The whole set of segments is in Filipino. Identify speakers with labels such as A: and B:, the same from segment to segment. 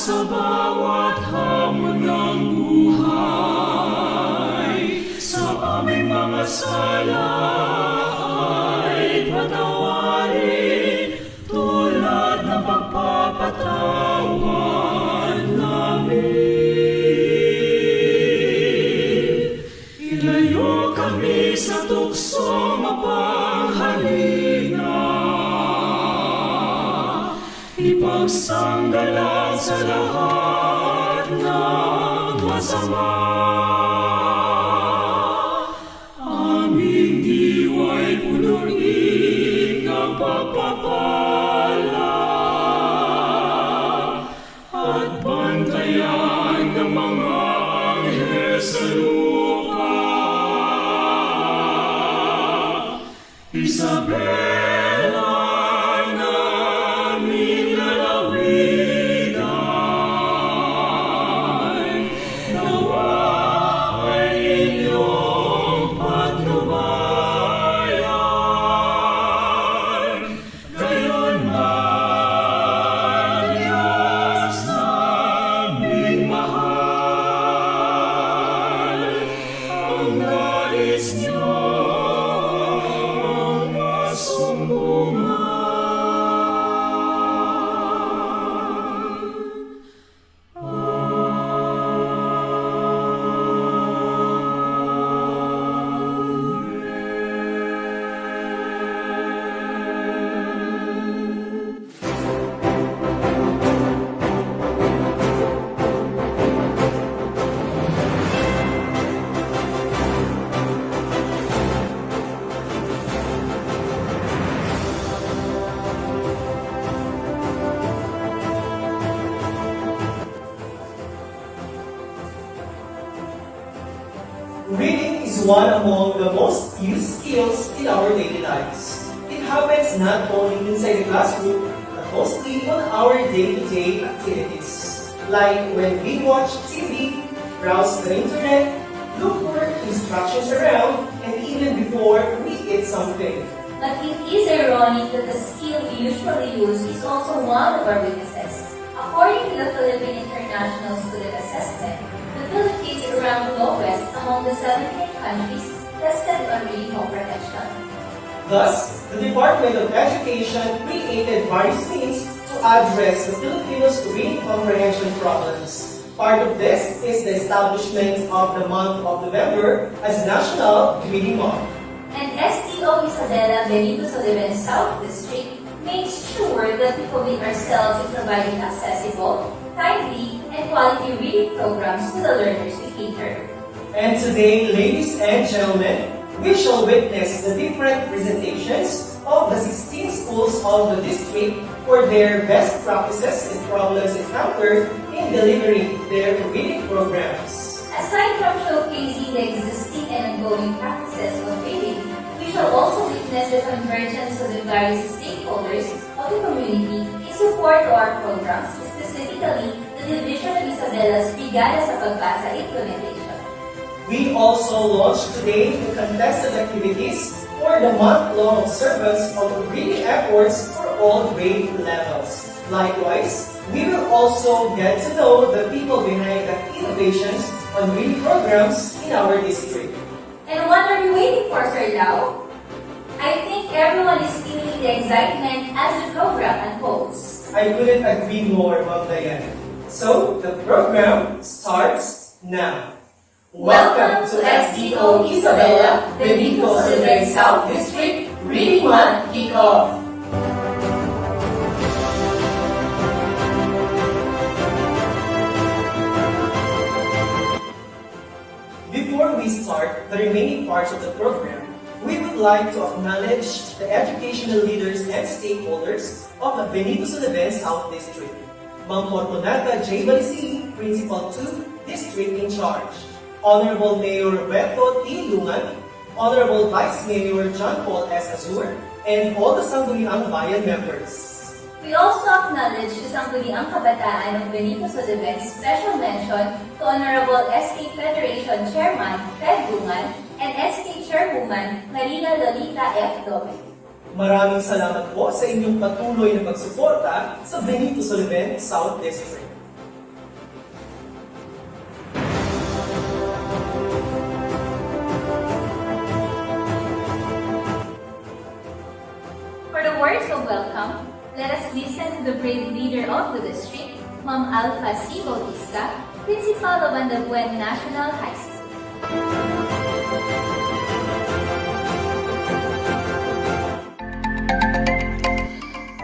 A: sa bawat hamon ng buhay. Sa aming mga sala ay patawarin tulad ng pagpapatawad namin. Ilayo kami sa tukso mapanghalina, ipagsanggalang sa lahat ng masama. Aming diwa'y punuin ng pagpapala at bantayan ng mga anghel sa lupa. Isabela,
B: reading is one among the most used skills in our daily lives. It happens not only inside the classroom, but mostly on our day-to-day activities. Like when we watch TV, browse the internet, look for instructions around, and even before we eat something.
C: But it is ironic that the skill we usually use is also one of our weaknesses. According to the Philippine International Student Assessment, the Philippines rank lowest among the 17 countries tested on reading comprehension.
B: Thus, the Department of Education created various means to address the Filipinos' reading comprehension problems. Part of this is the establishment of the month of November as National Reading Month.
C: And Sdo Isabela Benito Soliven South District makes sure that we commit ourselves in providing accessible, timely, and high-quality reading programs to the learners we cater.
B: And today, ladies and gentlemen, we shall witness the different presentations of the 16 schools of the district for their best practices and problems encountered in delivering their reading programs.
C: Aside from showcasing the existing and ongoing practices of reading, we shall also witness the convergence of the various stakeholders of the community in support of our programs, specifically the Division of Isabela's Brigada sa Pagbasa implementation.
B: We also launched today the contested activities for the month-long observance of the reading efforts for all grade levels. Likewise, we will also get to know the people behind the innovations on reading programs in our district.
C: And what are you waiting for, Sir Lau? I think everyone is feeling the excitement as the program unfolds.
B: I couldn't agree more, Ma'am Diane. So, the program starts now.
C: Welcome to Sdo Isabela Benito Soliven South District Reading Month Kickoff.
B: Before we start the remaining parts of the program, we would like to acknowledge the educational leaders and stakeholders of the Benito Soliven South District. Ma'am Fortunata J. Balisi, Principal 2, District in Charge. Honorable Mayor Roberto T. Lungan, Honorable Vice Mayor John Paul S. Azur, and all the Sangguniang Bayan members.
C: We also acknowledge the Sangguniang Kabataan of Benito Soliven. Special mention to Honorable SK Federation Chairman Fred Lungan and SK Chairwoman Marina Lolita F. Dome.
B: Maraming salamat po sa inyong patuloy na pagsuporta sa Benito Soliven South District.
C: For the words of welcome, let us listen to the brave leader of the district, Ma'am Alpha C. Bautista, Principal of Andabuen National High School.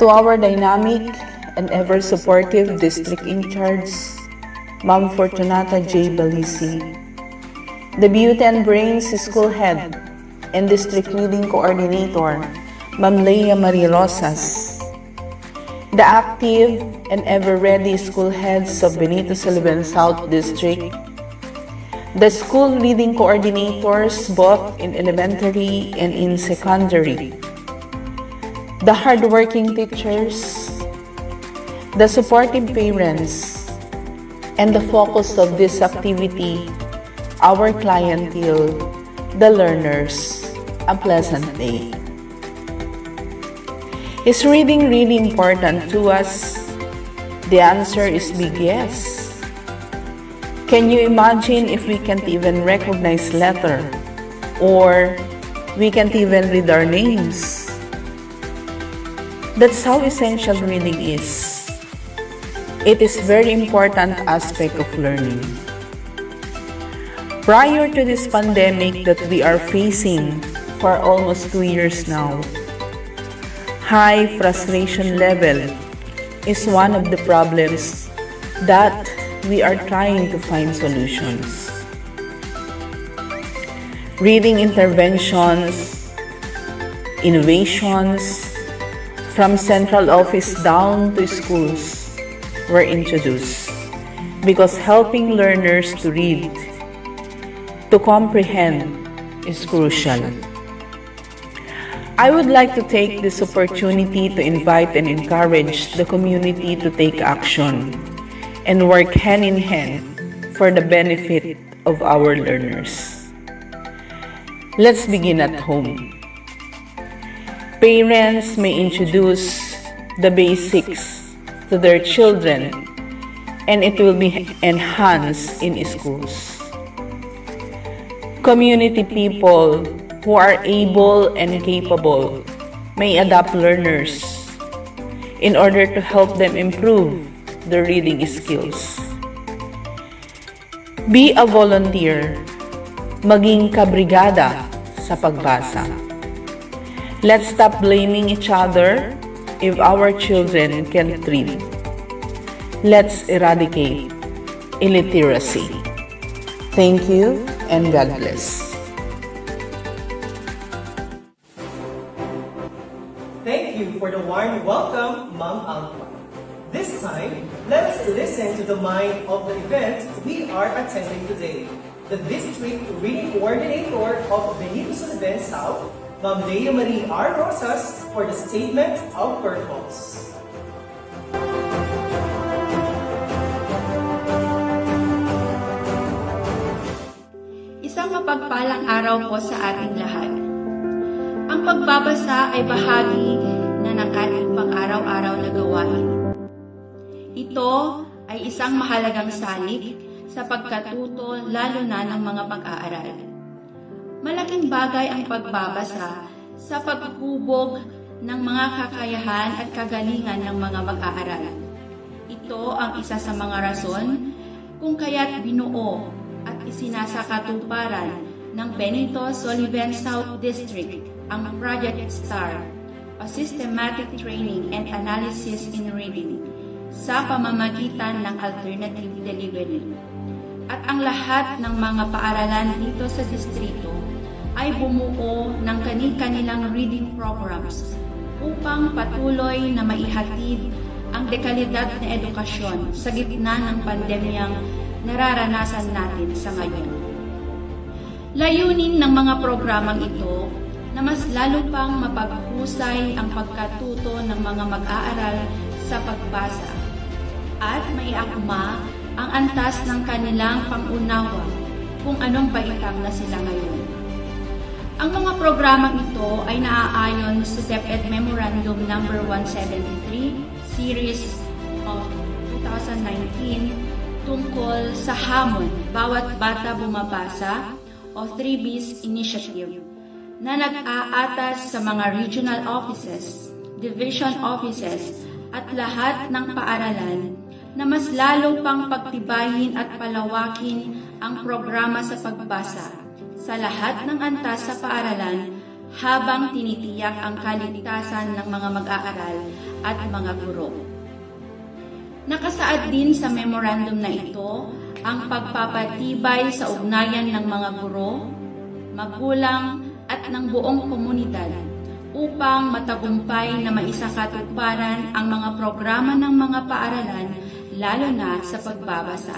D: To our dynamic and ever-supportive district in charge, Ma'am Fortunata J. Balisi, the Beauty and Brains School Head and District Reading Coordinator, Ma'am Leia Marie Rosas, the active and ever-ready school heads of Benito Soliven South District, the school reading coordinators both in elementary and in secondary, the hardworking teachers, the supportive parents, and the focus of this activity, our clientele, the learners. A pleasant day. Is reading really important to us? The answer is big yes. Can you imagine if we can't even recognize letter or we can't even read our names? That's how essential reading is. It is very important aspect of learning. Prior to this pandemic that we are facing for almost 2 years now, high frustration level is one of the problems that we are trying to find solutions. Reading interventions, innovations, from central office down to schools were introduced because helping learners to read, to comprehend is crucial. I would like to take this opportunity to invite and encourage the community to take action and work hand in hand for the benefit of our learners. Let's begin at home. Parents may introduce the basics to their children and it will be enhanced in schools. Community people who are able and capable may adopt learners in order to help them improve their reading skills. Be a volunteer, maging kabrigada sa pagbasa. Let's stop blaming each other if our children can't read. Let's eradicate illiteracy. Thank you and God bless.
B: Thank you for the warm welcome, Ma'am Alpha. This time, let's listen to the mind of the event we are attending today. The District Reading Coordinator of Benito Soliven South, Ma'am Leia Marie R. Rosas, for the statement of purpose.
E: Isang mapagpalang araw po sa ating lahat. Ang pagbabasa ay bahagi na ng ating pang-araw-araw na gawain. Ito ay isang mahalagang salik sa pagkatuto lalo na ng mga mag-aaral. Malaking bagay ang pagbabasa sa paghubog ng mga kakayahan at kagalingan ng mga mag-aaral. Ito ang isa sa mga rason kung kaya't binuo at isinasakatuparan ng Benito Soliven South District ang Project STAR, o Systematic Training and Analysis in Reading, sa pamamagitan ng alternative delivery. At ang lahat ng mga paaralan dito sa distrito ay bumuo ng kani-kanilang reading programs upang patuloy na maihatid ang dekalidad na edukasyon sa gitna ng pandemyang nararanasan natin sa ngayon. Layunin ng mga programang ito na mas lalo pang mapaghusay ang pagkatuto ng mga mag-aaral sa pagbasa at maiakma ang antas ng kanilang pangunawa kung anong baitang na sila ngayon. Ang mga programang ito ay naaayon sa DepEd Memorandum No. 173, Series of 2019 tungkol sa hamon Bawat Bata Bumabasa o 3Bs Initiative na nag-aatas sa mga regional offices, division offices at lahat ng paaralan na mas lalo pang pagtibayin at palawakin ang programa sa pagbasa sa lahat ng antas sa paaralan habang tinitiyak ang kaligtasan ng mga mag-aaral at mga guro. Nakasaad din sa memorandum na ito ang pagpapatibay sa ugnayan ng mga guro, magulang at ng buong komunidad upang matagumpay na maisakatuparan ang mga programa ng mga paaralan lalo na sa pagbabasa.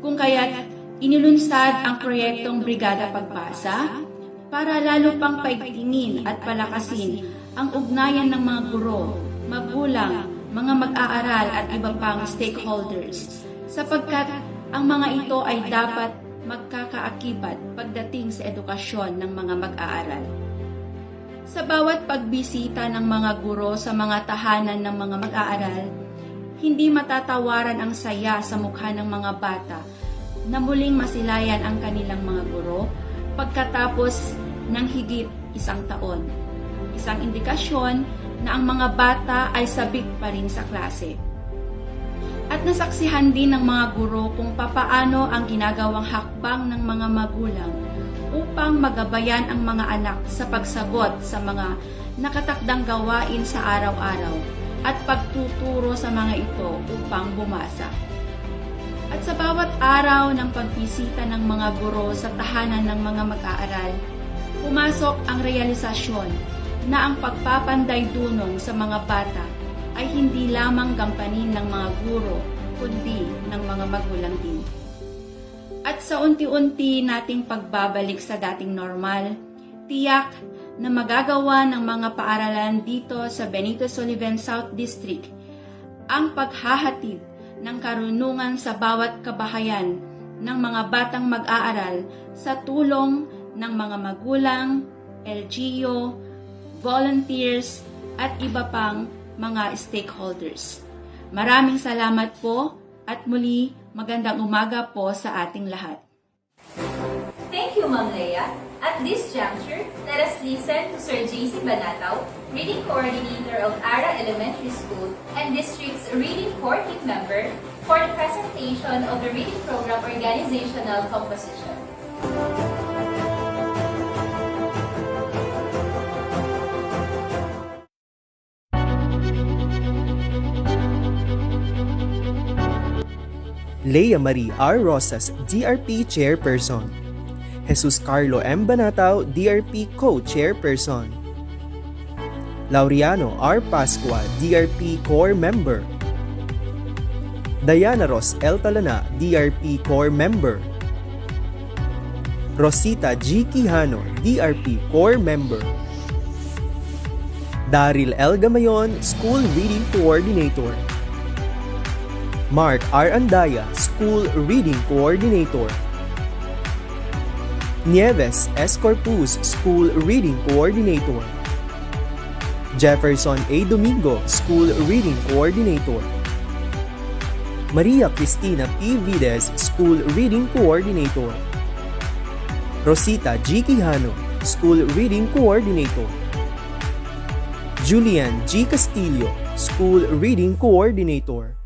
E: Kung kaya't inilunsad ang proyektong Brigada Pagbasa para lalo pang paigtingin at palakasin ang ugnayan ng mga guro, magulang, mga mag-aaral at iba pang stakeholders sapagkat ang mga ito ay dapat magkakaakibat pagdating sa edukasyon ng mga mag-aaral. Sa bawat pagbisita ng mga guro sa mga tahanan ng mga mag-aaral, hindi matatawaran ang saya sa mukha ng mga bata na muling masilayan ang kanilang mga guro pagkatapos ng higit isang taon. Isang indikasyon na ang mga bata ay sabik pa rin sa klase. At nasaksihan din ng mga guro kung papaano ang ginagawang hakbang ng mga magulang upang magabayan ang mga anak sa pagsagot sa mga nakatakdang gawain sa araw-araw at pagtuturo sa mga ito upang bumasa. At sa bawat araw ng pagbisita ng mga guro sa tahanan ng mga mag-aaral, pumasok ang realisasyon na ang pagpapanday dunong sa mga bata ay hindi lamang gampanin ng mga guro, kundi ng mga magulang din. At sa unti-unti nating pagbabalik sa dating normal, tiyak na magagawa ng mga paaralan dito sa Benito Soliven South District ang paghahatid ng karunungan sa bawat kabahayan ng mga batang mag-aaral sa tulong ng mga magulang, LGU, volunteers at iba pang mga stakeholders. Maraming salamat po at muli magandang umaga po sa ating lahat.
C: Thank you, Ma'am Leia. At this juncture, let us listen to Sir J.C. Banataw, Reading Coordinator of Ara Elementary School and District's Reading Core Team Member, for the presentation of the Reading Program Organizational Composition.
F: Lea Marie R. Rosas, DRP Chairperson. Jesus Carlo M. Banatao, DRP Co-Chairperson. Laureano R. Pascua, DRP Core Member. Diana Ros L. Talana, DRP Core Member. Rosita G. Quijano, DRP Core Member. Daryl L. Gamayon, School Reading Coordinator. Mark R. Andaya, School Reading Coordinator. Nieves S. Corpus, School Reading Coordinator. Jefferson A. Domingo, School Reading Coordinator. Maria Cristina P. Vides, School Reading Coordinator. Rosita G. Quijano, School Reading Coordinator. Julian G. Castillo, School Reading Coordinator.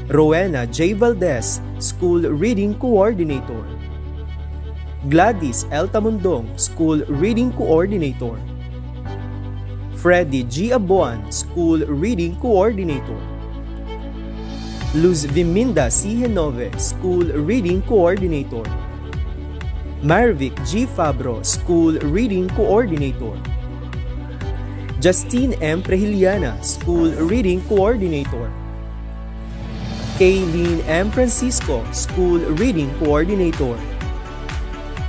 F: Rowena J. Valdez, School Reading Coordinator. Gladys L. Tamundong, School Reading Coordinator. Freddy G. Abuan, School Reading Coordinator. Luz Viminda C. Henove, School Reading Coordinator. Marvic G. Fabro, School Reading Coordinator. Justine M. Prehiliana, School Reading Coordinator. Kayleen M. Francisco, School Reading Coordinator.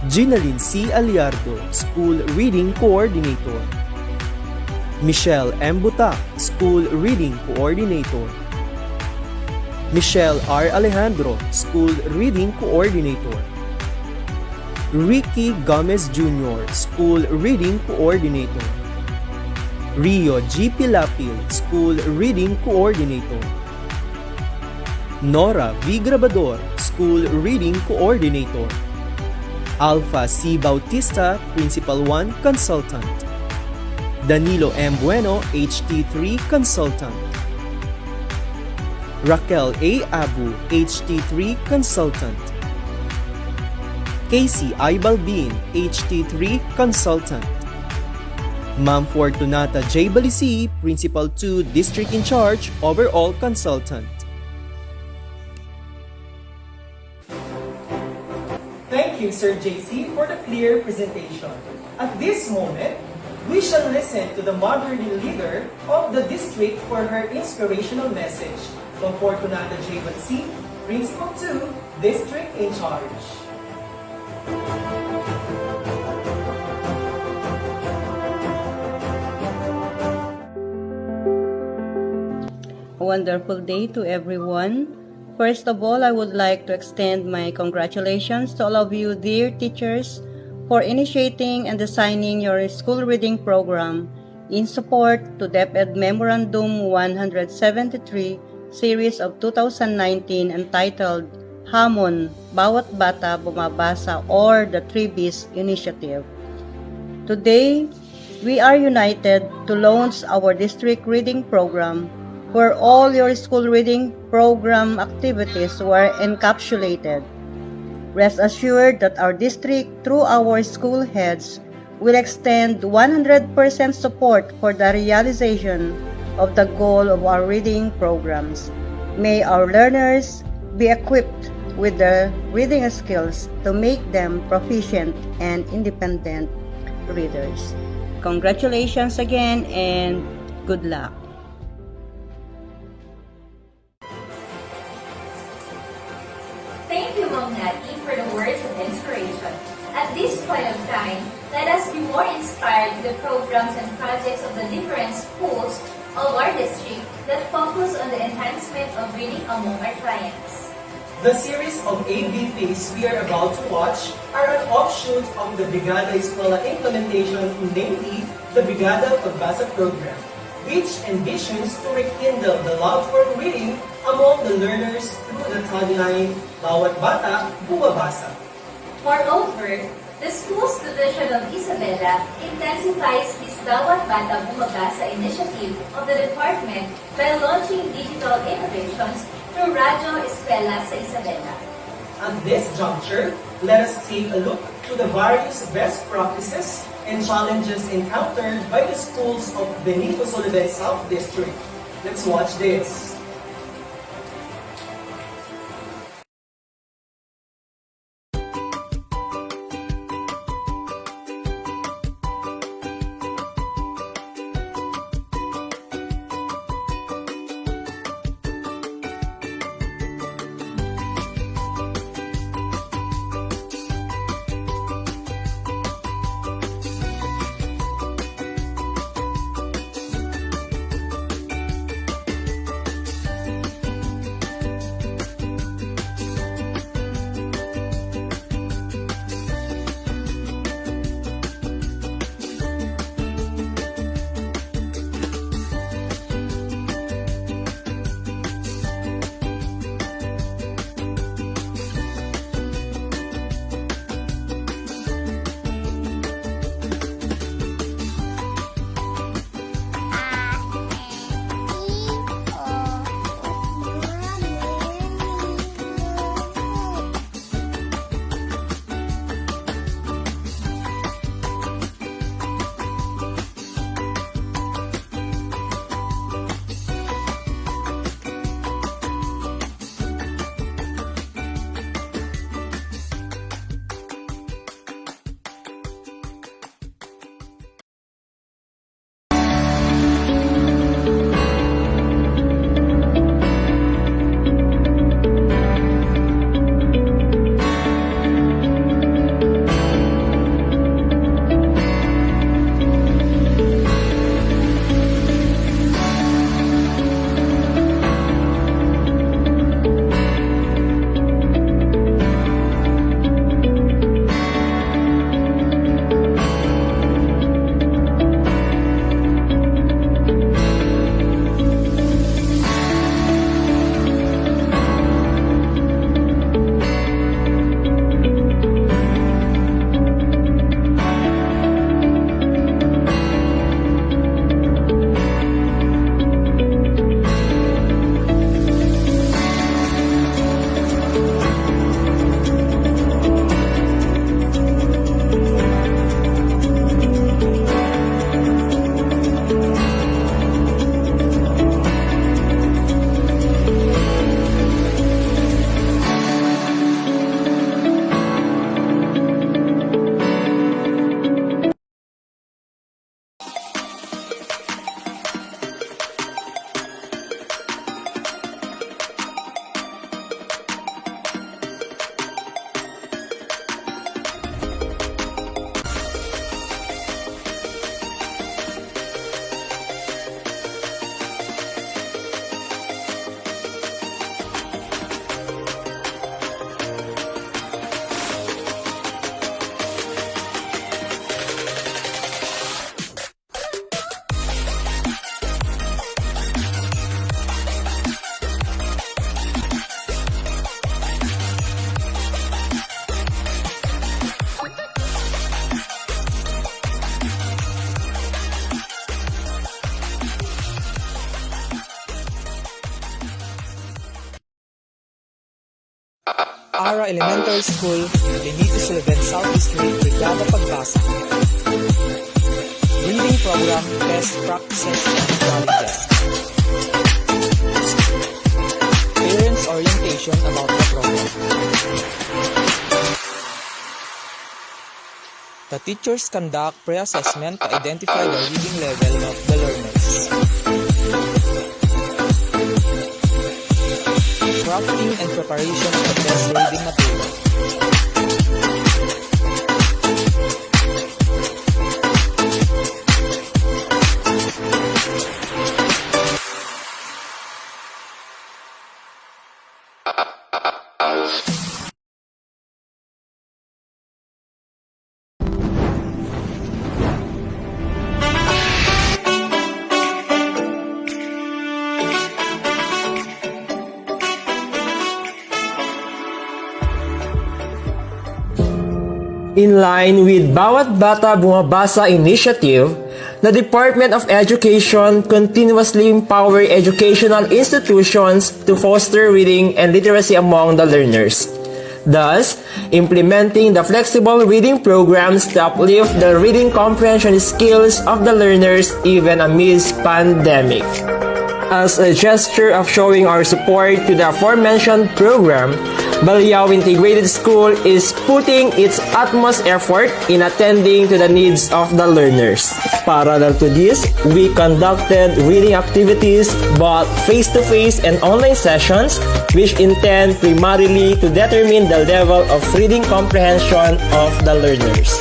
F: Ginalyn C. Aliardo, School Reading Coordinator. Michelle M. Butak, School Reading Coordinator. Michelle R. Alejandro, School Reading Coordinator. Ricky Gomez Jr., School Reading Coordinator. Rio G. Pilapil, School Reading Coordinator. Nora V. Grabador, School Reading Coordinator. Alpha C. Bautista, Principal 1 Consultant. Danilo M. Bueno, HT3 Consultant. Raquel A. Abu, HT3 Consultant. Casey I. Balbin, HT3 Consultant. Ma'am Fortunata J. Balisi, Principal 2 District in Charge, Overall Consultant.
B: Thank you, Sir JC, for the clear presentation. At this moment, we shall listen to the motherly leader of the district for her inspirational message. From Fortunata J. Balsi, Principal 2, District in Charge.
G: A wonderful day to everyone. First of all, I would like to extend my congratulations to all of you, dear teachers, for initiating and designing your school reading program in support to DepEd Memorandum 173 Series of 2019 entitled Hamon, Bawat Bata Bumabasa, or the 3Bs Initiative. Today, we are united to launch our district reading program where all your school reading program activities were encapsulated. Rest assured that our district, through our school heads, will extend 100% support for the realization of the goal of our reading programs. May our learners be equipped with the reading skills to make them proficient and independent readers. Congratulations again and good luck.
C: Thank you, Ma'am Nati, for the words of inspiration. At this point of time, let us be more inspired with the programs and projects of the different schools of our district that focus on the enhancement of reading among our clients.
B: The series of ABPs we are about to watch are an offshoot of the Brigada Eskwela implementation, namely the Brigada Pagbasa program, which envisions to rekindle the love for reading among the learners through the tagline, Bawat Bata, Bumabasa.
C: Moreover, the school's division of Isabela intensifies this Bawat Bata Bumabasa initiative of the department by launching digital innovations through Radyo Eskwela sa Isabela.
B: At this juncture, let us take a look to the various best practices and challenges encountered by the schools of Benito Soliven South District. Let's watch this.
H: Ara Elementary School, Benito Soliven South District, Brigada Pagbasa. Reading Program, Best Practices and Challenges. Parents' orientation about the program. The teachers conduct pre-assessment to identify the reading level of the learners. Crafting and preparation of the best reading material.
I: In line with Bawat Bata Bumabasa initiative, the Department of Education continuously empower educational institutions to foster reading and literacy among the learners, thus implementing the flexible reading programs to uplift the reading comprehension skills of the learners even amidst pandemic. As a gesture of showing our support to the aforementioned program, Baliao Integrated School is putting its utmost effort in attending to the needs of the learners. Parallel to this, we conducted reading activities both face-to-face and online sessions which intend primarily to determine the level of reading comprehension of the learners.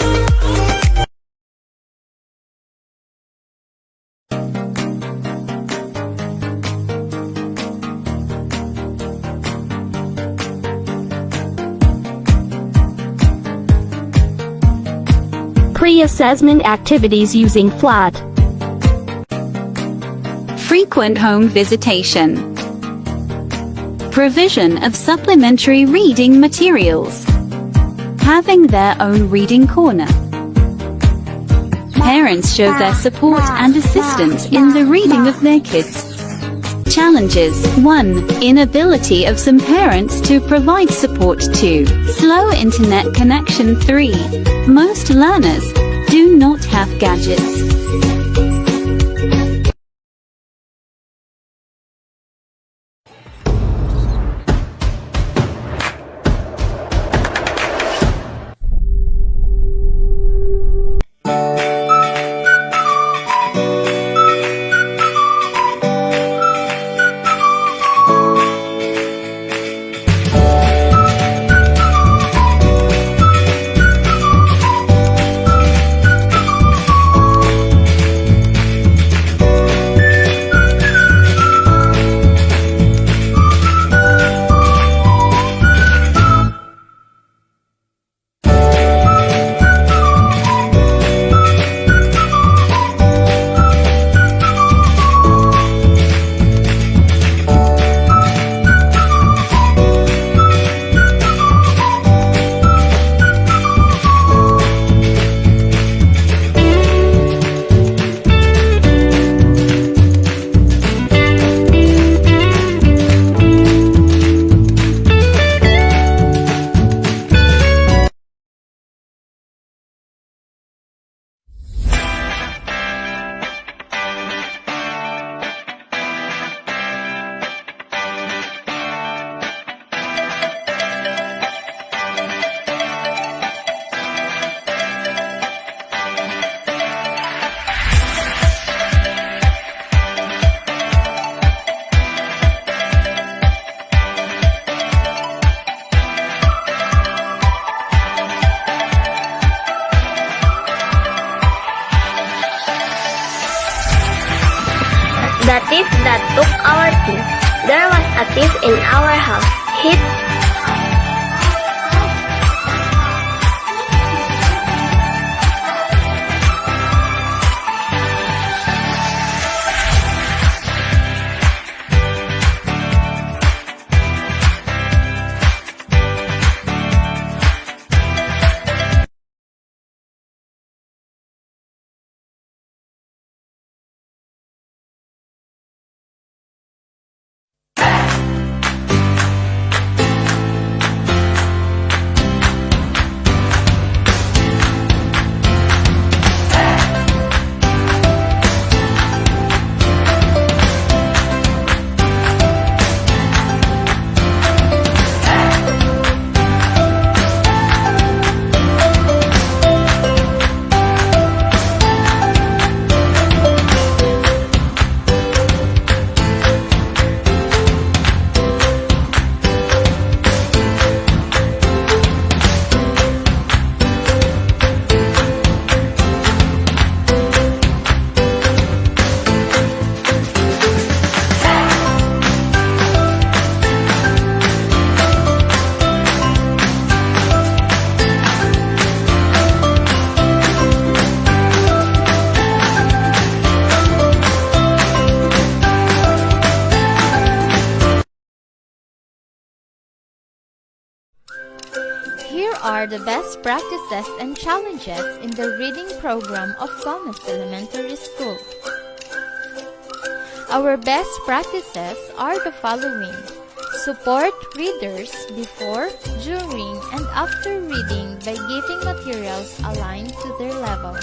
J: Pre-assessment activities using FLAT. Frequent home visitation. Provision of supplementary reading materials. Having their own reading corner. Parents show their support and assistance in the reading of their kids. Challenges: 1. Inability of some parents to provide support. 2. Slow internet connection. 3. Most learners do not have gadgets.
K: The thief that took our things. There was a thief in our house. He
L: are the best practices and challenges in the reading program of Gomez Elementary School. Our best practices are the following. Support readers before, during, and after reading by giving materials aligned to their level.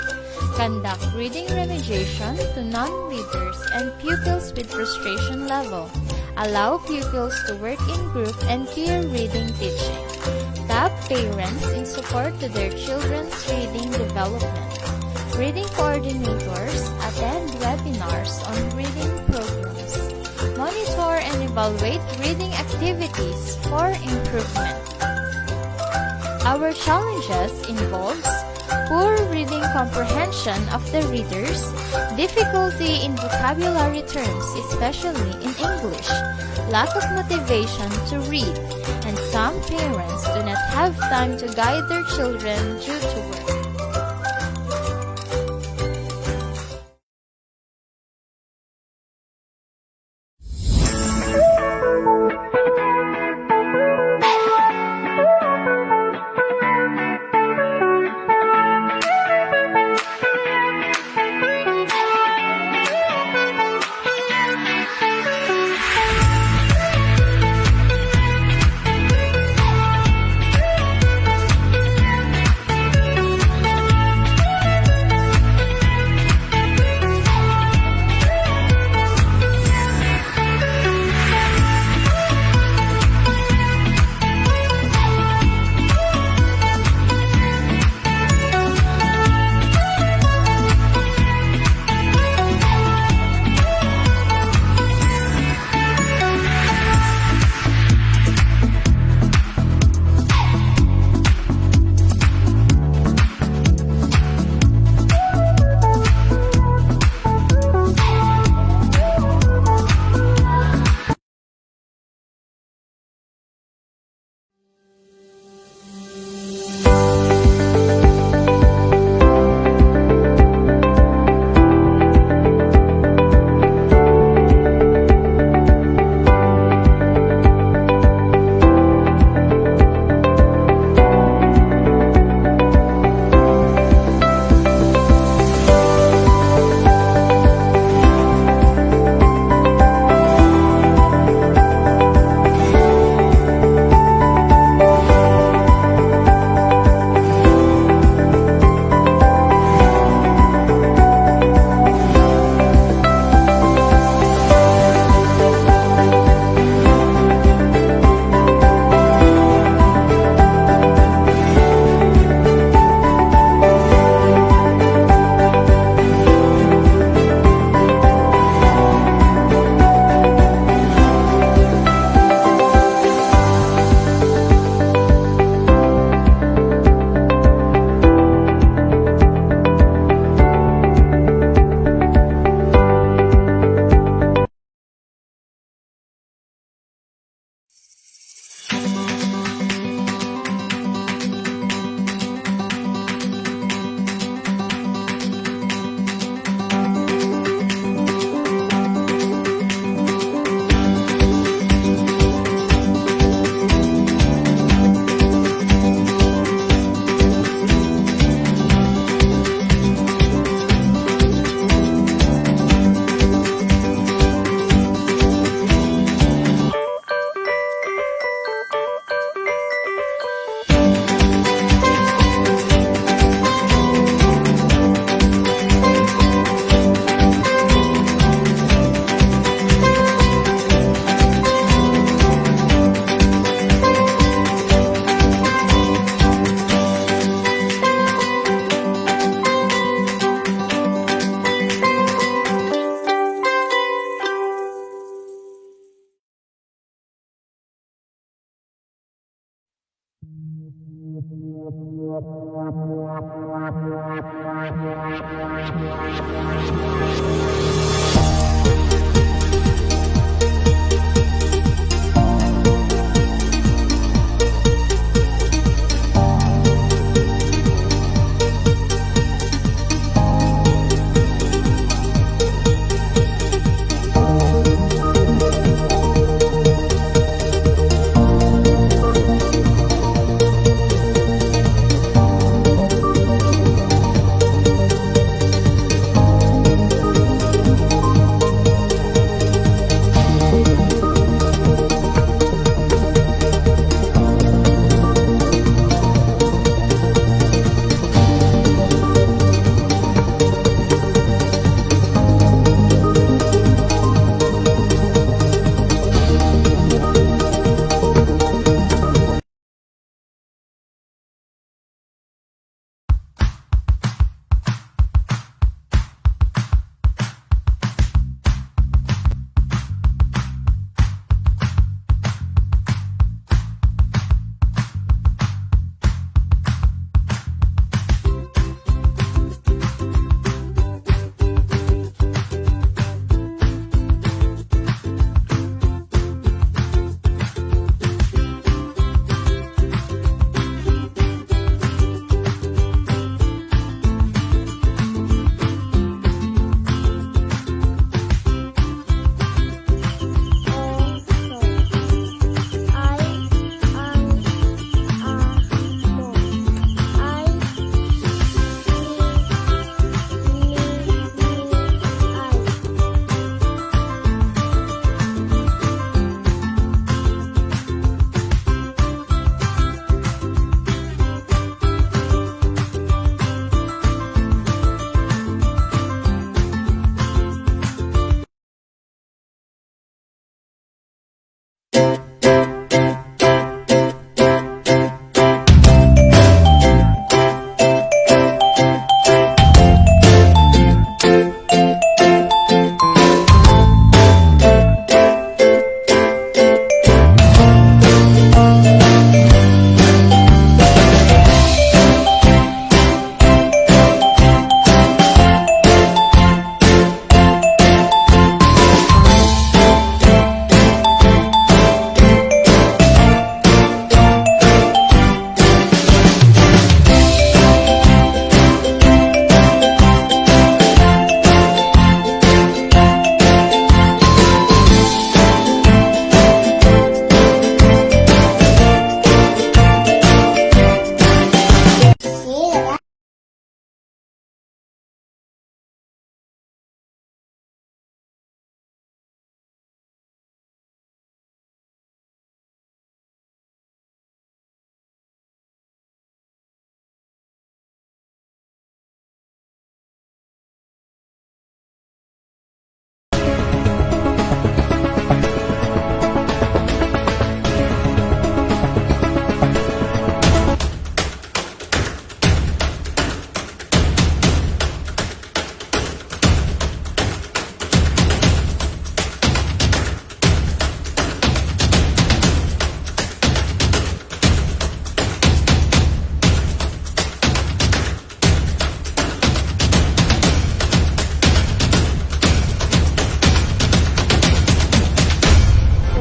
L: Conduct reading remediation to non-readers and pupils with frustration level. Allow pupils to work in group and peer reading teaching. Tap parents in support to their children's reading development. Reading coordinators attend webinars on reading programs. Monitor and evaluate reading activities for improvement. Our challenges involves poor reading comprehension of the readers, difficulty in vocabulary terms, especially in English, lack of motivation to read, and some parents do not have time to guide their children due to work.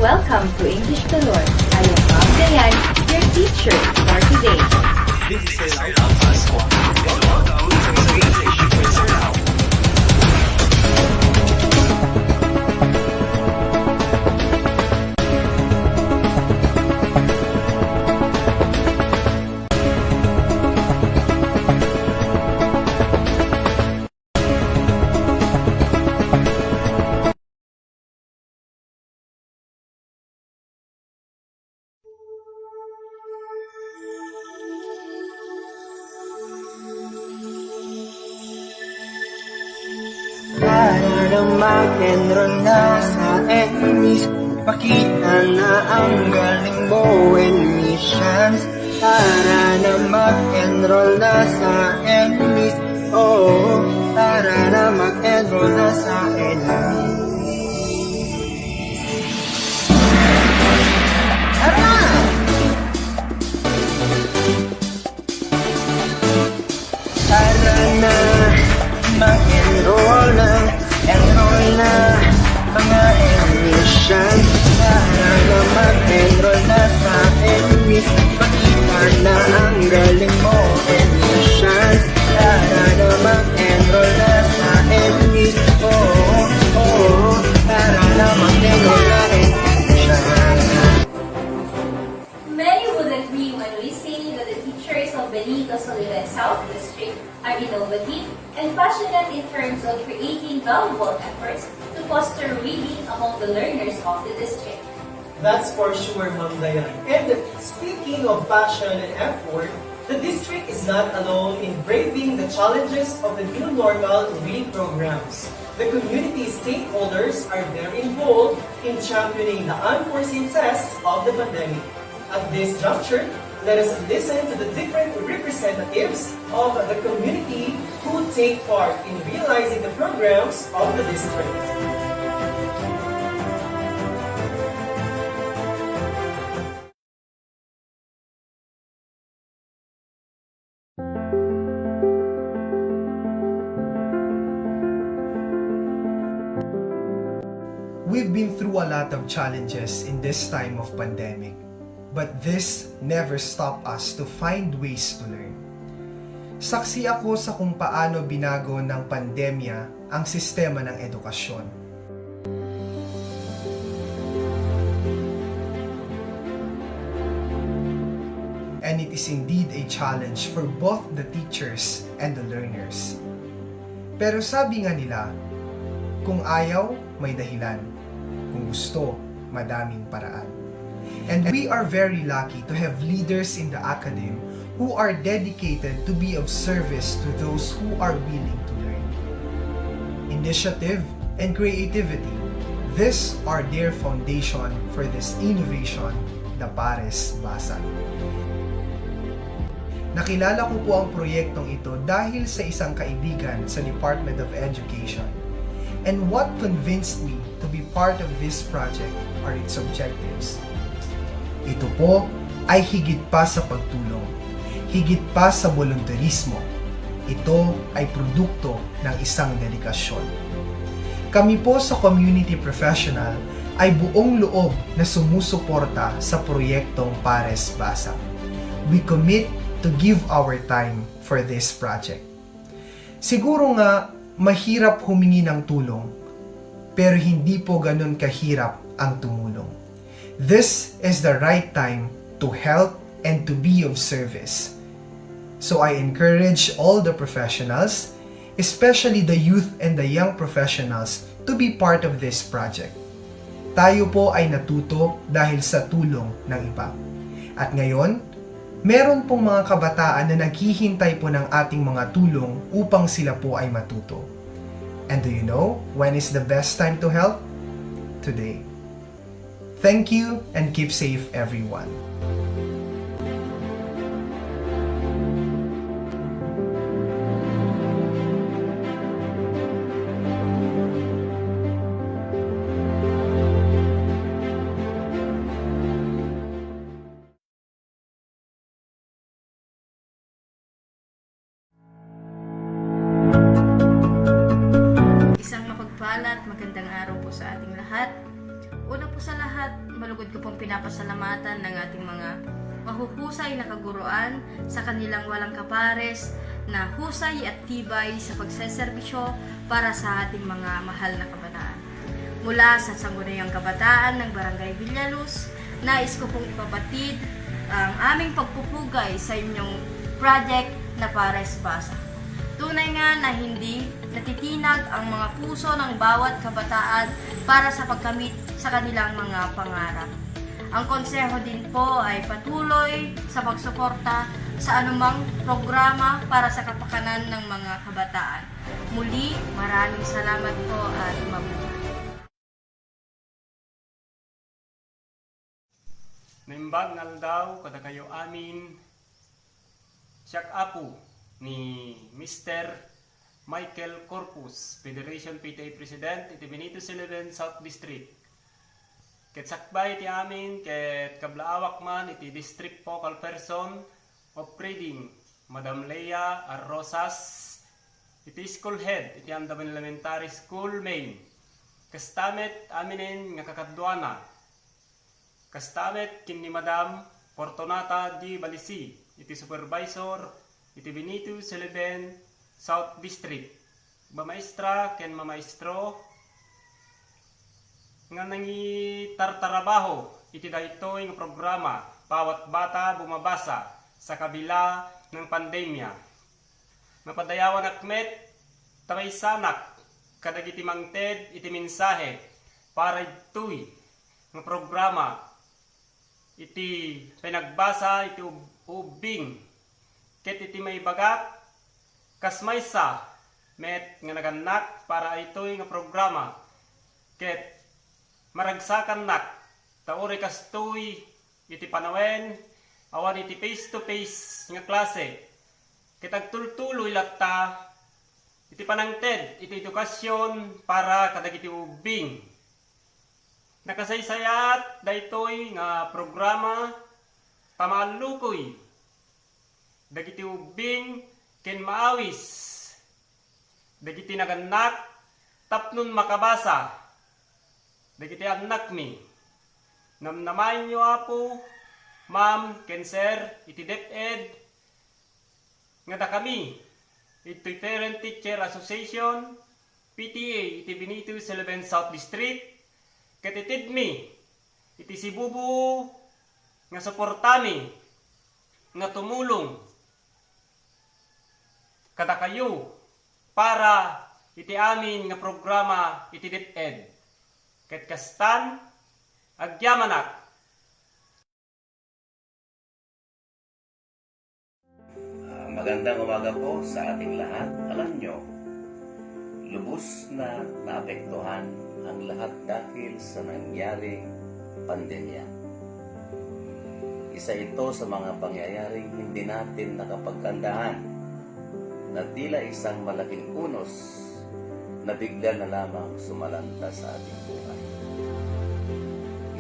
C: Welcome to English Galore. I am Ma'am Dayan, your teacher for today.
M: Para na mag-enroll na sa NMIS, pakita na ang galing mo admissions. Para na mag-enroll na sa NMIS, oo, para na mag-enroll na sa NMIS. Tara! Tara na mag-enroll na, enroll na mga admission. Para na mag-enroll na sa NMIS, pakita na ang galing mo admission. Para na mag-enroll na sa NMIS, oo, oo, para na mag-enroll na admission.
C: Many would agree when we say that the teachers of Benito Soliven South District are innovative and passionate in terms of creating valuable efforts to foster reading among the learners of the district.
B: That's for sure, Ma'am Dayan. And speaking of passion and effort, the district is not alone in braving the challenges of the new normal reading programs. The community stakeholders are very involved in championing the unforeseen tests of the pandemic. At this juncture, let us listen to the different representatives of the community who take part in realizing the programs of the district.
N: We've been through a lot of challenges in this time of pandemic, but this never stopped us to find ways to learn. Saksi ako sa kung paano binago ng pandemya ang sistema ng edukasyon. And it is indeed a challenge for both the teachers and the learners. Pero sabi nga nila, kung ayaw, may dahilan. Kung gusto, madaming paraan. And we are very lucky to have leaders in the academy who are dedicated to be of service to those who are willing to learn. Initiative and creativity, these are their foundation for this innovation, the Pares Basa. Nakilala ko po ang proyektong ito dahil sa isang kaibigan sa Department of Education. And what convinced me to be part of this project are its objectives. Ito po ay higit pa sa pagtulong, higit pa sa volunteerismo. Ito ay produkto ng isang dedikasyon. Kami po sa community professional ay buong loob na sumusuporta sa proyektong Pares Basa. We commit to give our time for this project. Siguro nga, mahirap humingi ng tulong, pero hindi po ganun kahirap ang tumulong. This is the right time to help and to be of service. So I encourage all the professionals, especially the youth and the young professionals, to be part of this project. Tayo po ay natuto dahil sa tulong ng iba. At ngayon, meron pong mga kabataan na naghihintay po ng ating mga tulong upang sila po ay matuto. And do you know when is the best time to help? Today. Thank you and keep safe, everyone.
O: Isang mapagpala at magandang araw po sa ating lahat. Una po sa lahat, At malugod ko pong pinapasalamatan ng ating mga mahuhusay na kaguruan sa kanilang walang kapares na husay at tibay sa pagseserbisyo para sa ating mga mahal na kabataan. Mula sa Sangguniang Kabataan ng Barangay Villaluz, nais ko pong ipapatid ang aming pagpupugay sa inyong project na Pares Basa. Tunay nga na hindi natitinag ang mga puso ng bawat kabataan para sa pagkamit sa kanilang mga pangarap. Ang konseho din po ay patuloy sa pagsuporta sa anumang programa para sa kapakanan ng mga kabataan. Muli, maraming salamat po at mabuhay.
P: Naimbag nga daw kada kayo amin siyak apo ni Mr. Michael Corpus, Federation PTA President, iti Benito Soliven South District. Ket sakbay iti amin, ket kablaawak man iti District Focal Person of Reading, Madam Leia Arrosas, iti School Head, iti Andaman Elementary School, Maine. Kastamet aminin nga kakadwana. Kastamet kin ni Madam Fortunata D. Balisi, iti Supervisor, iti Benito Soliven South District. Mamaestra ken mamaestro nga nangi tartarabaho iti daytoy nga programa Bawat Bata Bumabasa sa kabila ng pandemya. Mapadayawan akmet tamay sanak kadagiti mangted iti mensahe para itoy nga programa iti pinagbasa iti ubing ket iti may bagat kas maysa met nga naganak para itoy nga programa ket maragsakan nak tauri kastoy iti panawen awan iti face to face nga klase ket agtultuloy latta iti panangted iti edukasyon para kadagiti ubing. Nakasaysayat daytoy nga programa pamalukoy dagiti ubing ken maawis dagiti naganak tapnon makabasa dagiti anak mi namnamayin nyo apo ma'am ken sir iti DepEd nga da kami iti Parent Teacher Association PTA iti Benito Soliven South District ket itid mi iti sibubu nga suportami nga tumulong kada kayo para iti amin nga programa iti DepEd. Ket kastan agyamanak.
Q: Magandang umaga po sa ating lahat. Alam nyo, lubos na naapektuhan ang lahat dahil sa nangyaring pandemya. Isa ito sa mga pangyayaring hindi natin nakapagkandahan na tila isang malaking unos na bigla na lamang sumalanta sa ating buhay.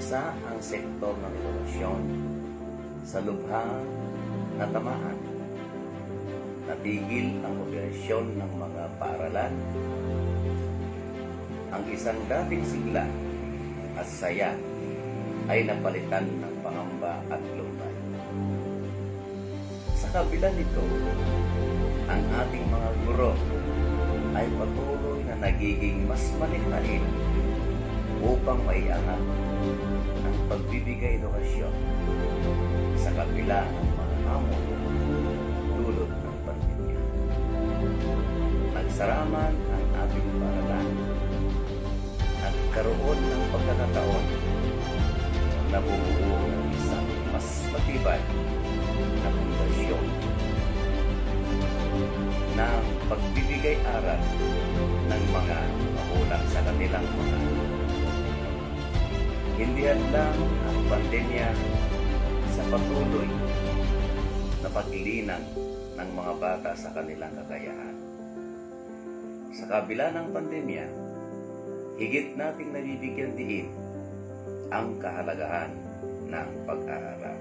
Q: Isa ang sektor ng edukasyon sa lubhang natamaan. Natigil ang operasyon ng mga paaralan. Ang isang dating sigla at saya ay napalitan ng pangamba at lumbay. Sa kabila nito, ang ating mga guro ay patuloy na nagiging mas malikhain upang maiangat ang pagbibigay edukasyon sa kabila ng mga hamon dulot ng pandemya. Nagsaraman ang ating paaralan at karoon ng pagkakataon na bumuo ng isang mas matibay na pundasyon ng pagbibigay aral ng mga magulang sa kanilang mga anak. Hindi lang ang pandemya sa patuloy na paglinang ng mga bata sa kanilang kakayahan. Sa kabila ng pandemya, higit nating nabibigyan diin ang kahalagahan ng pag-aaral.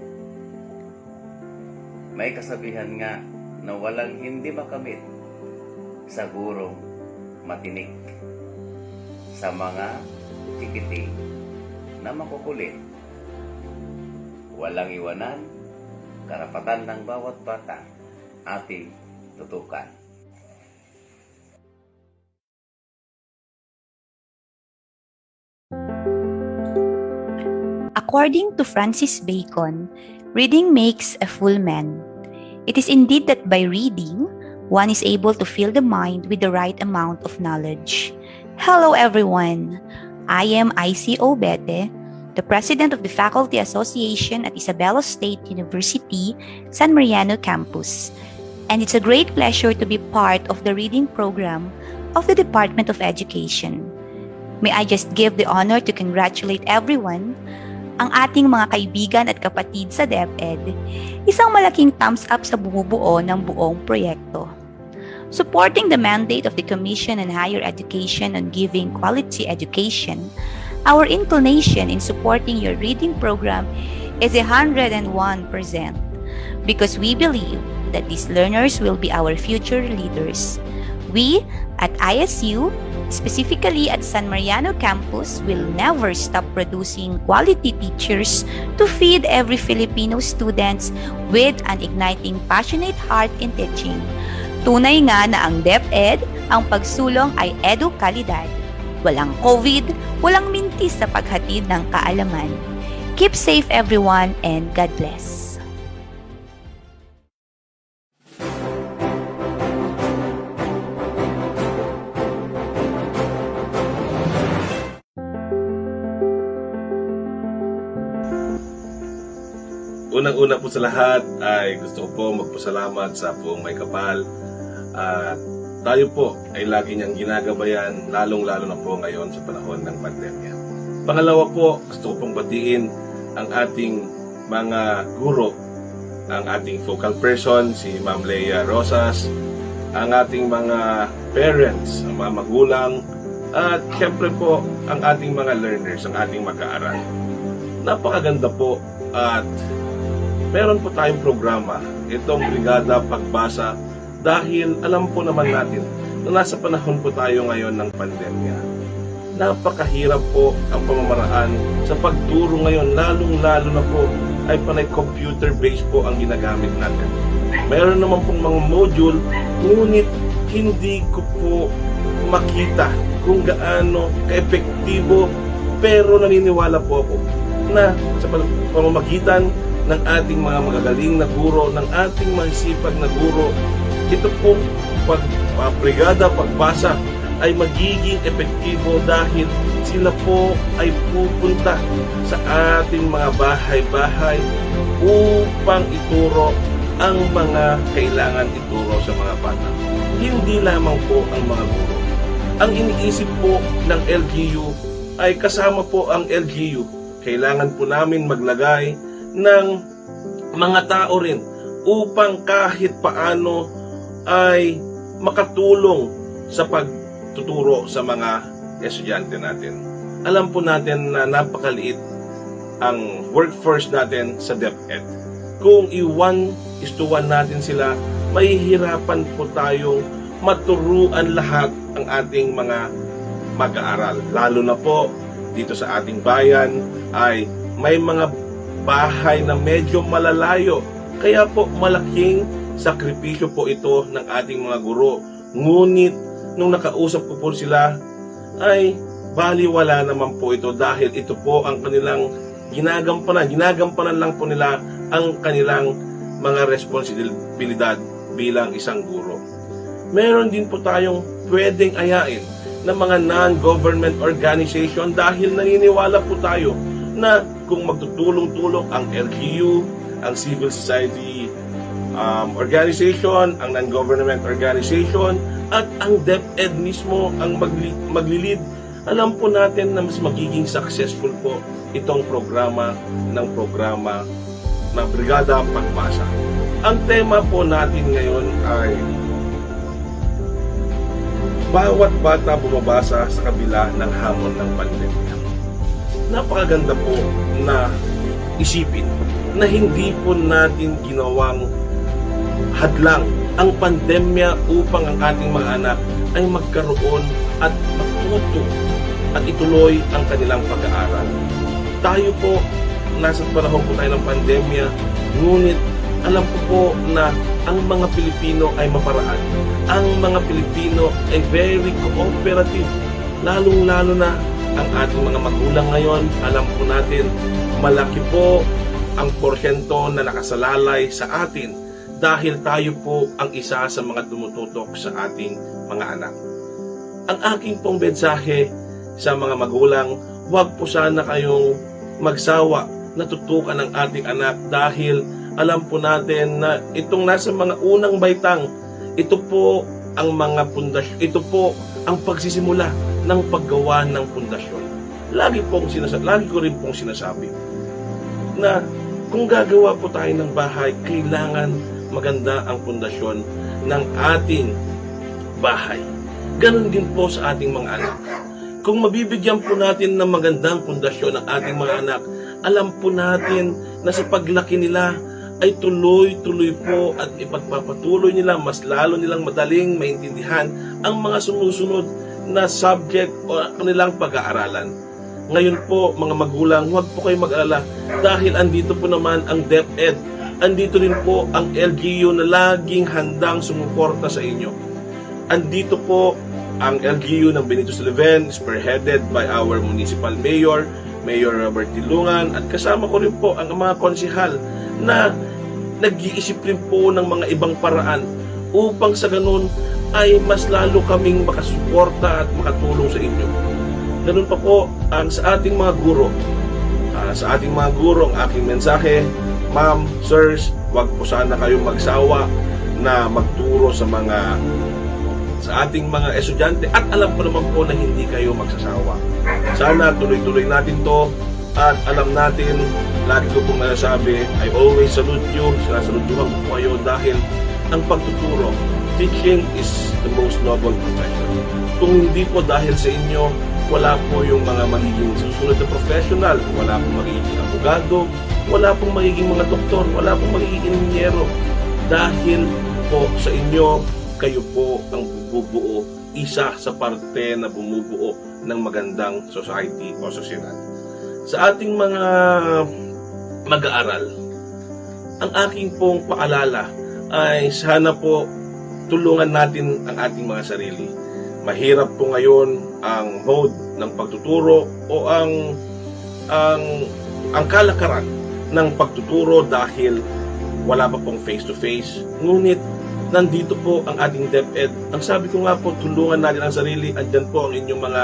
Q: May kasabihan nga na walang hindi makamit sa gurong matinik. Sa mga chikiting na makukulit. Walang iwanan, karapatan ng bawat bata ating tutukan.
R: According to Francis Bacon, reading makes a full man. It is indeed that by reading, one is able to fill the mind with the right amount of knowledge. Hello everyone! I am ICO Bete, the President of the Faculty Association at Isabela State University, San Mariano Campus. And it's a great pleasure to be part of the reading program of the Department of Education. May I just give the honor to congratulate everyone, ang ating mga kaibigan at kapatid sa DepEd, isang malaking thumbs up sa bumubuo ng buong proyekto. Supporting the mandate of the Commission on Higher Education on giving quality education, our inclination in supporting your reading program is 101%, because we believe that these learners will be our future leaders. We, at ISU, specifically at San Mariano Campus, will never stop producing quality teachers to feed every Filipino students with an igniting passionate heart in teaching. Tunay nga na ang DepEd, ang pagsulong ay edu-kalidad. Walang COVID, walang mintis sa paghatid ng kaalaman. Keep safe everyone and God bless.
S: Unang-una po sa lahat ay gusto ko po magpasalamat sa buong may kapal at tayo po ay lagi niyang ginagabayan, lalong-lalo na po ngayon sa panahon ng pandemya. Pangalawa po, gusto ko pong batiin ang ating mga guro, ang ating focal person, si Ma'am Leia Rosas, ang ating mga parents, ang mga magulang, at syempre po ang ating mga learners, ang ating mag-aaral. Napakaganda po at meron po tayong programa, itong Brigada Pagbasa, dahil alam po naman natin na nasa panahon po tayo ngayon ng pandemya. Napakahirap po ang pamamaraan sa pagturo ngayon, lalong-lalo na po ay panay computer-based po ang ginagamit natin. Meron naman pong mga module, ngunit hindi ko po makita kung gaano ka-epektibo, pero naniniwala po ako na sa pamamagitan ng ating mga magagaling na guro, ng ating masipag na guro, ito pong Brigada Pagbasa ay magiging epektibo dahil sila po ay pupunta sa ating mga bahay-bahay upang ituro ang mga kailangan ituro sa mga bata. Hindi lamang po ang mga guro. Ang iniisip po ng LGU ay kasama po ang LGU. Kailangan po namin maglagay ng mga tao rin upang kahit paano ay makatulong sa pagtuturo sa mga estudyante natin. Alam po natin na napakaliit ang workforce natin sa DepEd. Kung i-1:1 natin sila, mahihirapan po tayong maturuan lahat ang ating mga mag-aaral. Lalo na po dito sa ating bayan ay may mga bahay na medyo malalayo. Kaya po malaking sakripisyo po ito ng ating mga guro. Ngunit nung nakausap ko po sila ay baliwala naman po ito dahil ito po ang kanilang ginagampanan. Ginagampanan lang po nila ang kanilang mga responsibilidad bilang isang guro. Meron din po tayong pwedeng ayain ng mga non-government organization dahil naniniwala po tayo na kung magtutulong-tulong ang LGU, ang civil society organization, ang non-government organization, at ang DepEd mismo ang maglilid, alam po natin na mas magiging successful po itong programa na Brigada Pagbasa. Ang tema po natin ngayon ay bawat bata bumabasa sa kabila ng hamon ng pandemya. Napakaganda po na isipin na hindi po natin ginawang hadlang ang pandemya upang ang ating mga anak ay magkaroon at matuto at ituloy ang kanilang pag-aaral. tayo po, nasa panahon po tayo ng pandemya, ngunit alam ko po na ang mga Pilipino ay maparaan. Ang mga Pilipino ay very cooperative. Lalong-lalo na ang ating mga magulang ngayon. Alam po natin, malaki po ang porsyento na nakasalalay sa atin dahil tayo po ang isa sa mga tumututok sa ating mga anak. Ang aking pong mensahe sa mga magulang, huwag po sana kayong magsawa na tutukan ang ating anak dahil alam po natin na itong nasa mga unang baitang, ito po ang mga pundasyon, ito po ang pagsisimula ng paggawa ng pundasyon. Lagi ko rin pong sinasabi na kung gagawa po tayo ng bahay, kailangan maganda ang pundasyon ng ating bahay. Ganon din po sa ating mga anak. Kung mabibigyan po natin ng magandang pundasyon ng ating mga anak, alam po natin na sa paglaki nila ay tuloy-tuloy po at ipagpapatuloy nila, mas lalo nilang madaling maintindihan ang mga sumusunod na subject o kanilang pag-aaralan. Ngayon po, mga magulang, huwag po kayo mag-alala dahil andito po naman ang DepEd. Andito rin po ang LGU na laging handang sumuporta sa inyo. Andito po ang LGU ng Benito Soliven, spearheaded by our municipal mayor, Mayor Robert Dilungan, at kasama ko rin po ang mga konsihal na nag-iisip rin po ng mga ibang paraan upang sa ganun ay mas lalo kaming makasuporta at makatulong sa inyo. Ganun pa po ang sa ating mga guro. Sa ating mga guro, ang aking mensahe, ma'am, sirs, wag po sana kayong magsawa na magturo sa ating mga estudyante at alam ko naman po na hindi kayo magsasawa. Sana tuloy-tuloy natin to at alam natin, lagi ko pong nasasabi, I always salute you, sinasalutuhan ko po kayo dahil ang pagtuturo, teaching is the most noble profession. Kung hindi po dahil sa inyo, wala po yung mga magiging susunod na professional, wala pong magiging abogado, wala pong magiging mga doktor, wala pong magiging inhinyero. Dahil po sa inyo, kayo po ang bumubuo, isa sa parte na bumubuo ng magandang society o sosyedad. Sa ating mga mag-aaral, ang aking pong paalala ay sana po tulungan natin ang ating mga sarili. Mahirap po ngayon ang mode ng pagtuturo o ang kalakaran ng pagtuturo dahil wala pa pong face-to-face. Ngunit nandito po ang ating DepEd. Ang sabi ko nga po, tulungan natin ang sarili. Andyan po ang inyong mga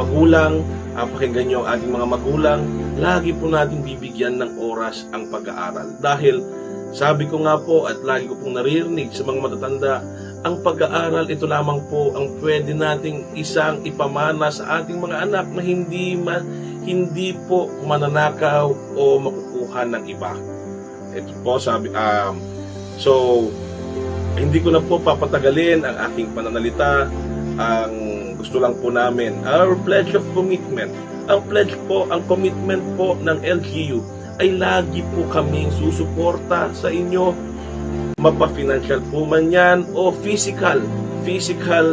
S: magulang. Pakinggan nyo ang ating mga magulang. Lagi po natin bibigyan ng oras ang pag-aaral. Dahil sabi ko nga po at lagi ko pong naririnig sa mga matatanda, ang pag-aaral ito lamang po ang pwede nating isang ipamana sa ating mga anak na hindi po mananakaw o makukuha ng iba. Ito po sabi, hindi ko na po papatagalin ang aking pananalita. Ang gusto lang po namin, our pledge of commitment. Ang pledge po, ang commitment po ng LGU ay lagi po kaming susuporta sa inyo. Mapa-financial po man yan o physical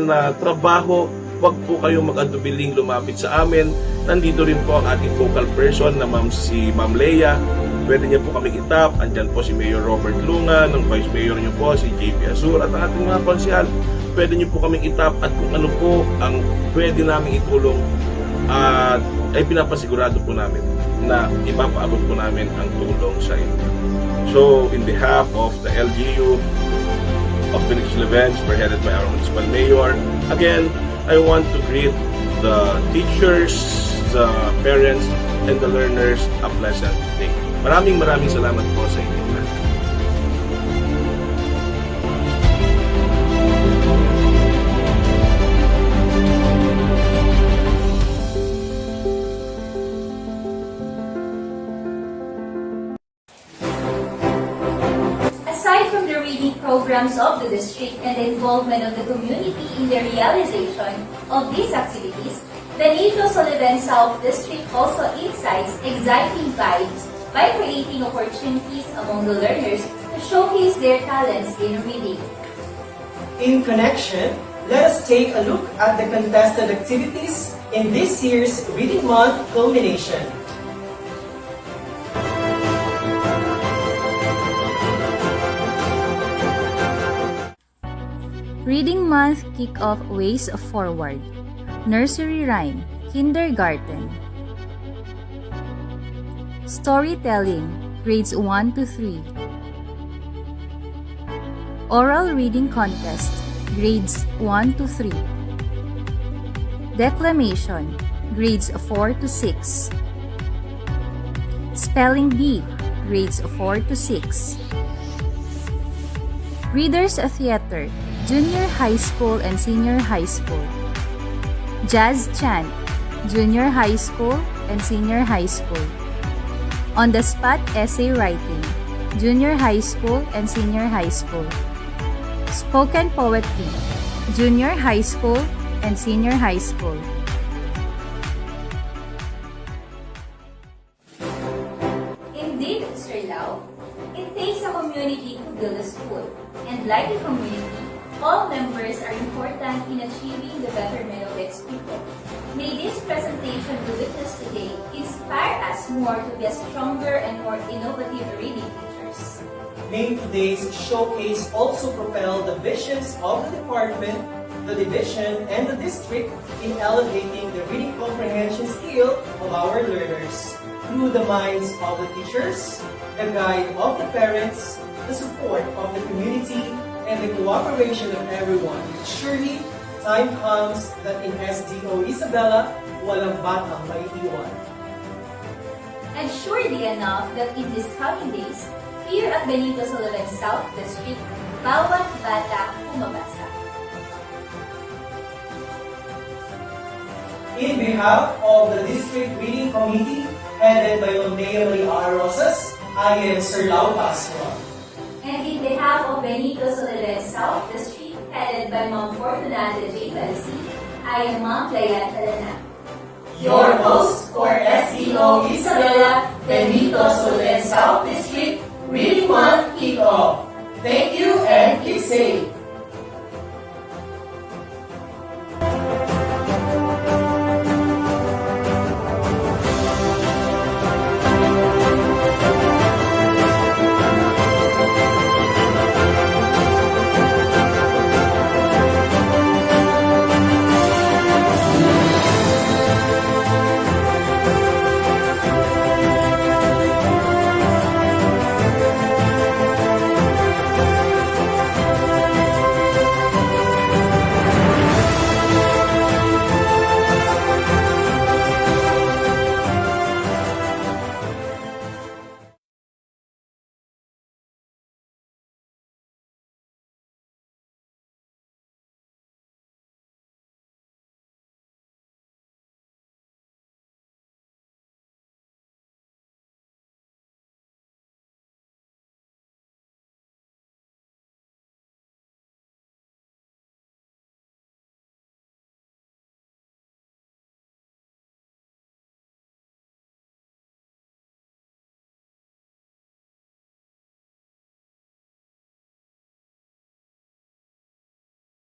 S: na trabaho. Huwag po kayong mag-adubiling lumapit sa amin. Nandito rin po ang ating focal person na si Ma'am Leia. Pwede niyo po kami itap. Andyan po si Mayor Robert Lungan, ang Vice Mayor niyo po si JP Asur at ang ating mga konsihal. Pwede niyo po kami itap at kung ano po ang pwede namin itulong at ay pinapasigurado po namin na ipapaabot po namin ang tulong sa inyo. So, in behalf of the LGU of Benito Soliven, spearheaded by our municipal mayor, again, I want to greet the teachers, the parents, and the learners a pleasant day. Maraming salamat po sa inyo.
C: Aside from the reading programs of the district and the involvement of the community in the realization of these activities, Benito Soliven South District also incites exciting vibes by creating opportunities among the learners to showcase their talents in reading.
B: In connection, let us take a look at the contested activities in this year's Reading Month culmination.
T: Reading Month Kick-Off Ways Forward. Nursery Rhyme, Kindergarten. Storytelling, Grades 1 to 3. Oral Reading Contest, Grades 1 to 3. Declamation, Grades 4 to 6. Spelling Bee, Grades 4 to 6. Readers Theater, Junior High School and Senior High School. Jazz Chant, Junior High School and Senior High School. On the Spot Essay Writing, Junior High School and Senior High School. Spoken Poetry, Junior High School and Senior High School.
C: Indeed, Sir Lau, it takes a community to build a school, and like a community, all members are important in achieving the betterment of its people. May this presentation we witness today inspire us more to be a stronger and more innovative reading teachers.
B: May today's showcase also propel the visions of the department, the division, and the district in elevating the reading comprehension skill of our learners through the minds of the teachers, the guide of the parents, the support of the community, and the cooperation of everyone. Surely, time comes that in Sdo Isabela, walang batang maiiwan.
C: And surely enough that in these coming days, here at Benito Soliven South District, bawat bata bumabasa.
B: In behalf of the District Reading Committee, headed by Mayor Maria Rosas, I am Sir Lau Pascual.
C: And in behalf of Benito Soliven South District, headed by Ma'am Fortunata J. Balisi, I am Ma'am Layan Talana.
B: Your host for Sdo Isabela Benito Soliven South District Reading Month Kick-Off.